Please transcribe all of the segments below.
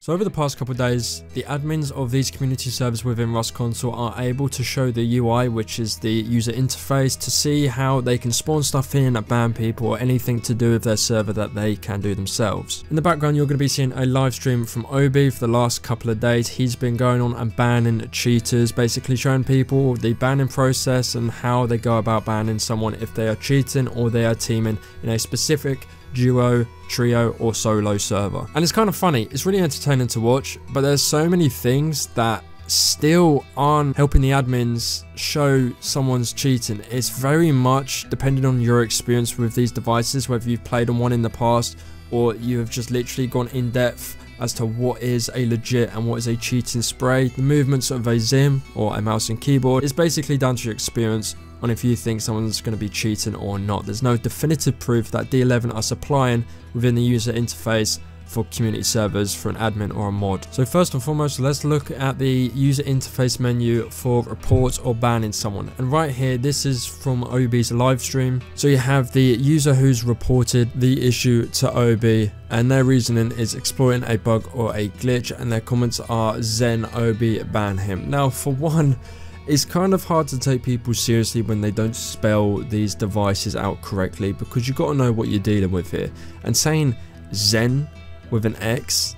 So over the past couple of days, the admins of these community servers within Rust Console are able to show the UI, which is the user interface, to see how they can spawn stuff in, ban people, or anything to do with their server that they can do themselves. In the background, you're going to be seeing a live stream from Obi for the last couple of days. He's been going on and banning cheaters, basically showing people the banning process and how they go about banning someone if they are cheating or they are teaming in a specific duo, trio or solo server. And it's kind of funny, it's really entertaining to watch, but there's so many things that still aren't helping the admins show someone's cheating. It's very much depending on your experience with these devices, whether you've played on one in the past or you have just literally gone in depth as to what is a legit and what is a cheating spray. The movements of a Zim or a mouse and keyboard is basically down to your experience on if you think someone's going to be cheating or not. There's no definitive proof that D11 are supplying within the user interface for community servers for an admin or a mod. So first and foremost, let's look at the user interface menu for reports or banning someone. And right here, this is from OB's live stream. So you have the user who's reported the issue to OB, and their reasoning is exploiting a bug or a glitch, and their comments are Zen OB ban him. Now for one, it's kind of hard to take people seriously when they don't spell these devices out correctly, because you've got to know what you're dealing with here. And saying Zen with an X,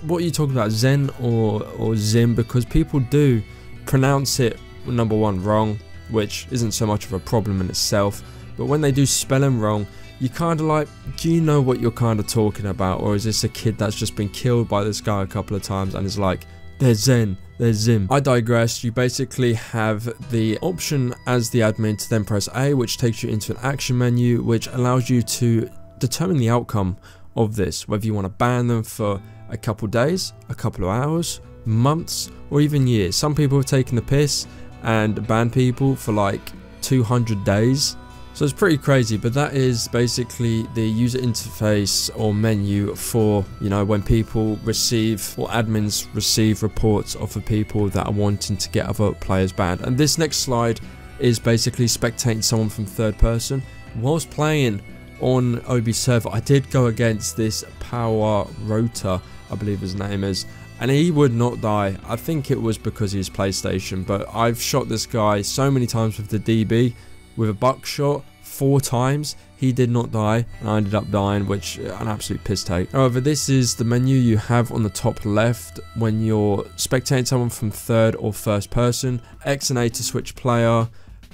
what are you talking about, Zen or Zim? Because people do pronounce it, number one, wrong, which isn't so much of a problem in itself, but when they do spelling wrong, you kind of like, do you know what you're kind of talking about? Or is this a kid that's just been killed by this guy a couple of times and is like, there's Zen, there's Zim? I digress. You basically have the option as the admin to then press A, which takes you into an action menu, which allows you to determine the outcome of this, whether you want to ban them for a couple days, a couple of hours, months, or even years. Some people have taken the piss and banned people for like 200 days. So it's pretty crazy, but that is basically the user interface or menu for, you know, when people receive or admins receive reports of the people that are wanting to get other players banned. And this next slide is basically spectating someone from third person. Whilst playing on OB's server, I did go against this Powersurge, I believe his name is, and he would not die. I think it was because he's PlayStation, but I've shot this guy so many times with the DB with a buckshot 4 times. He did not die, and I ended up dying, which an absolute piss take. However, this is the menu you have on the top left when you're spectating someone from third or first person. X and A to switch player,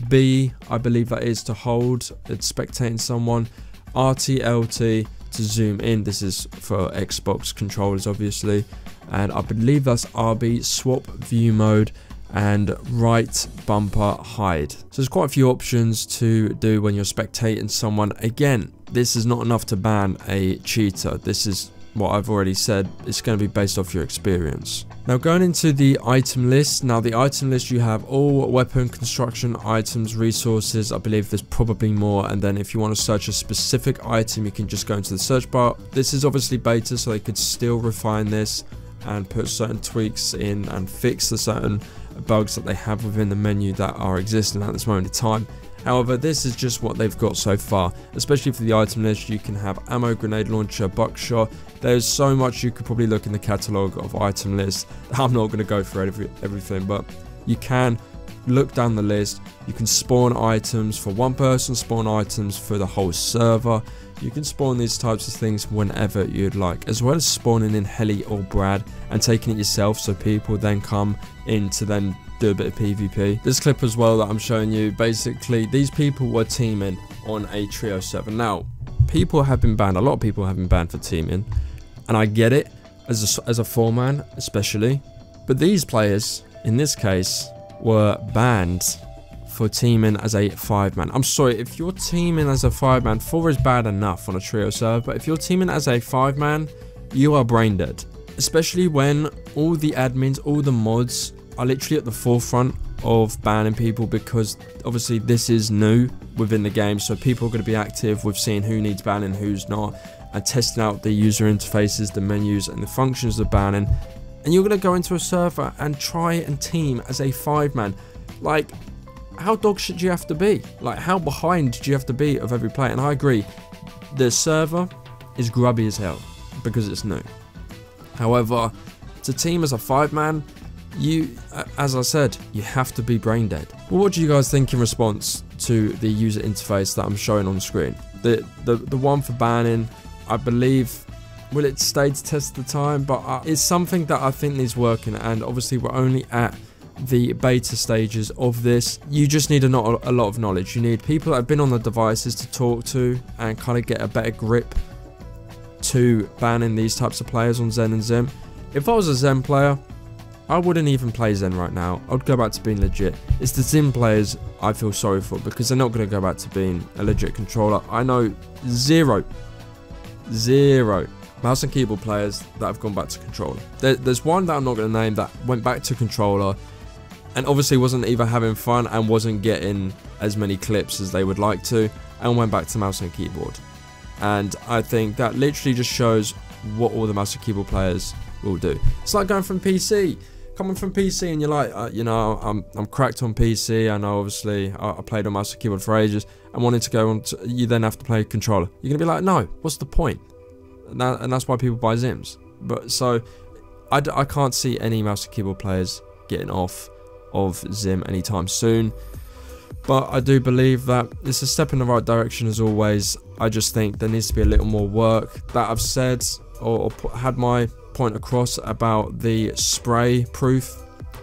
B, I believe that is to hold, it's spectating someone, RT, LT to zoom in. This is for Xbox controllers obviously, and I believe that's RB, swap view mode, and right bumper hide. So there's quite a few options to do when you're spectating someone. Again, this is not enough to ban a cheater. This is what I've already said, it's going to be based off your experience. Now going into the item list. Now the item list, you have all weapon, construction, items, resources. I believe there's probably more, and then if you want to search a specific item, you can just go into the search bar. This is obviously beta, so they could still refine this and put certain tweaks in and fix the certain bugs that they have within the menu that are existing at this moment in time. However, this is just what they've got so far, especially for the item list. You can have ammo, grenade launcher, buckshot. There's so much you could probably look in the catalog of item lists. I'm not going to go through everything, but you can look down the list. You can spawn items for one person, spawn items for the whole server. You can spawn these types of things whenever you'd like, as well as spawning in Heli or Brad and taking it yourself, so people then come in to then do a bit of PvP. This clip as well that I'm showing you, basically these people were teaming on a trio server. Now people have been banned, a lot of people have been banned for teaming, and I get it as a 4-man especially, but these players in this case were banned for teaming as a 5-man. I'm sorry, if you're teaming as a 5-man, 4 is bad enough on a trio server, but if you're teaming as a 5-man, you are brain dead. Especially when all the admins, all the mods are literally at the forefront of banning people, because obviously this is new within the game, so people are going to be active with seeing who needs banning, who's not, and testing out the user interfaces, the menus and the functions of banning. And you're going to go into a server and try and team as a 5-man. Like, how dog shit do you have to be? Like, how behind do you have to be of every player? And I agree, the server is grubby as hell because it's new. However, to team as a 5-man, as I said, you have to be brain dead. Well, what do you guys think in response to the user interface that I'm showing on the screen? The one for banning, I believe, will it stay to test the time? But it's something that I think needs working, and obviously we're only at the beta stages of this. You just need a lot of knowledge. You need people that have been on the devices to talk to and kind of get a better grip to banning these types of players on Zen and Zim. If I was a Zen player, I wouldn't even play Zen right now. I'd go back to being legit. It's the Zim players I feel sorry for, because they're not going to go back to being a legit controller. I know zero mouse and keyboard players that have gone back to controller. There's one that I'm not going to name that went back to controller and obviously wasn't either having fun and wasn't getting as many clips as they would like to, and went back to mouse and keyboard. And I think that literally just shows what all the mouse and keyboard players will do. It's like going from PC, coming from PC, and you're like, you know, I'm cracked on PC. I know, obviously, I played on mouse and keyboard for ages, and wanting to go on to, you then have to play controller. You're gonna be like, no, what's the point? And that's why people buy Zims. But so, I can't see any mouse and keyboard players getting off of Zim anytime soon. But I do believe that it's a step in the right direction as always. I just think there needs to be a little more work. That I've said or had my point across about the spray proof,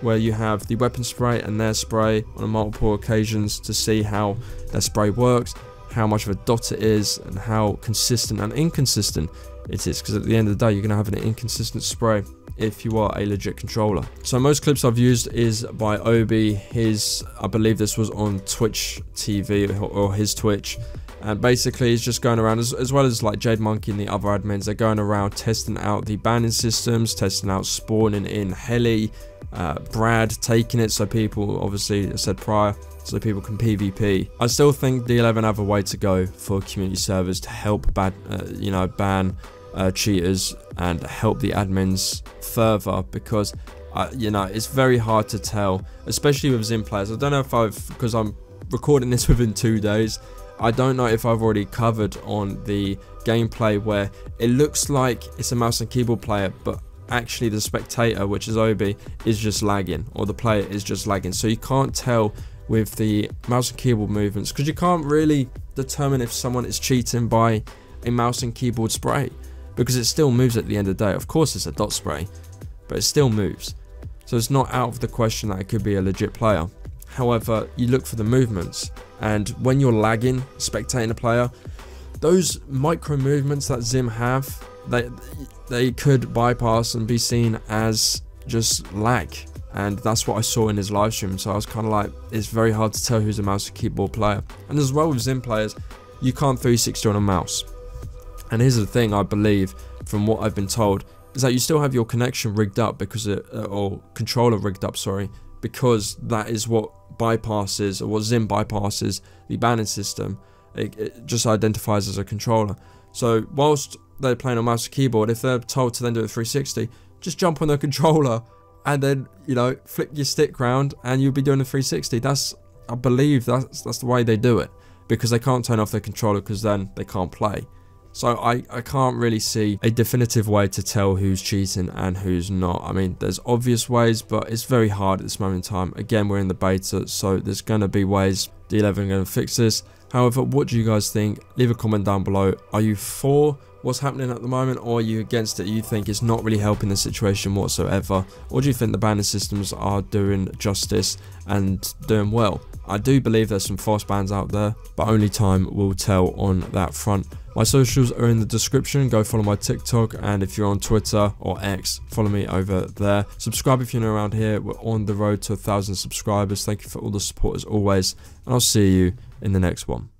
where you have the weapon spray and their spray on multiple occasions to see how their spray works, how much of a dot it is, and how consistent and inconsistent it is, because at the end of the day you're going to have an inconsistent spray if you are a legit controller. So most clips I've used is by Obi. I believe this was on Twitch TV or his Twitch, and basically he's just going around, as well as like Jade Monkey and the other admins, they're going around testing out the banning systems, testing out spawning in heli, Brad taking it, so people, obviously I said prior, so people can PvP. I still think D11 have a way to go for community servers to help ban cheaters and help the admins further, because it's very hard to tell, especially with Zim players. I don't know if because I'm recording this within 2 days, I don't know if I've already covered on the gameplay where it looks like it's a mouse and keyboard player, but actually the spectator, which is Obi, is just lagging, or the player is just lagging. So you can't tell with the mouse and keyboard movements, because you can't really determine if someone is cheating by a mouse and keyboard spray, because it still moves at the end of the day. Of course it's a dot spray, but it still moves. So it's not out of the question that it could be a legit player. However, you look for the movements, and when you're lagging, spectating a player, those micro movements that Zim have, they could bypass and be seen as just lag. And that's what I saw in his live stream. So I was kind of like, it's very hard to tell who's a mouse and keyboard player. And as well with Zim players, you can't 360 on a mouse. And here's the thing, I believe, from what I've been told, is that you still have your connection rigged up because or controller rigged up, sorry, because that is what bypasses, or what Zim bypasses the banning system. It just identifies as a controller. So whilst they're playing on mouse and keyboard, if they're told to then do a 360, just jump on the controller and then, flick your stick round and you'll be doing a 360. I believe that's the way they do it, because they can't turn off their controller, because then they can't play. So I can't really see a definitive way to tell who's cheating and who's not. I mean, there's obvious ways, but it's very hard at this moment in time. Again, we're in the beta, so there's going to be ways D11 are going to fix this. However, what do you guys think? Leave a comment down below. Are you for what's happening at the moment, or are you against it? You think it's not really helping the situation whatsoever? Or do you think the banning systems are doing justice and doing well? I do believe there's some false bans out there, but only time will tell on that front. My socials are in the description. Go follow my TikTok, and if you're on Twitter or X, follow me over there. Subscribe if you're new around here. We're on the road to 1,000 subscribers. Thank you for all the support as always, and I'll see you in the next one.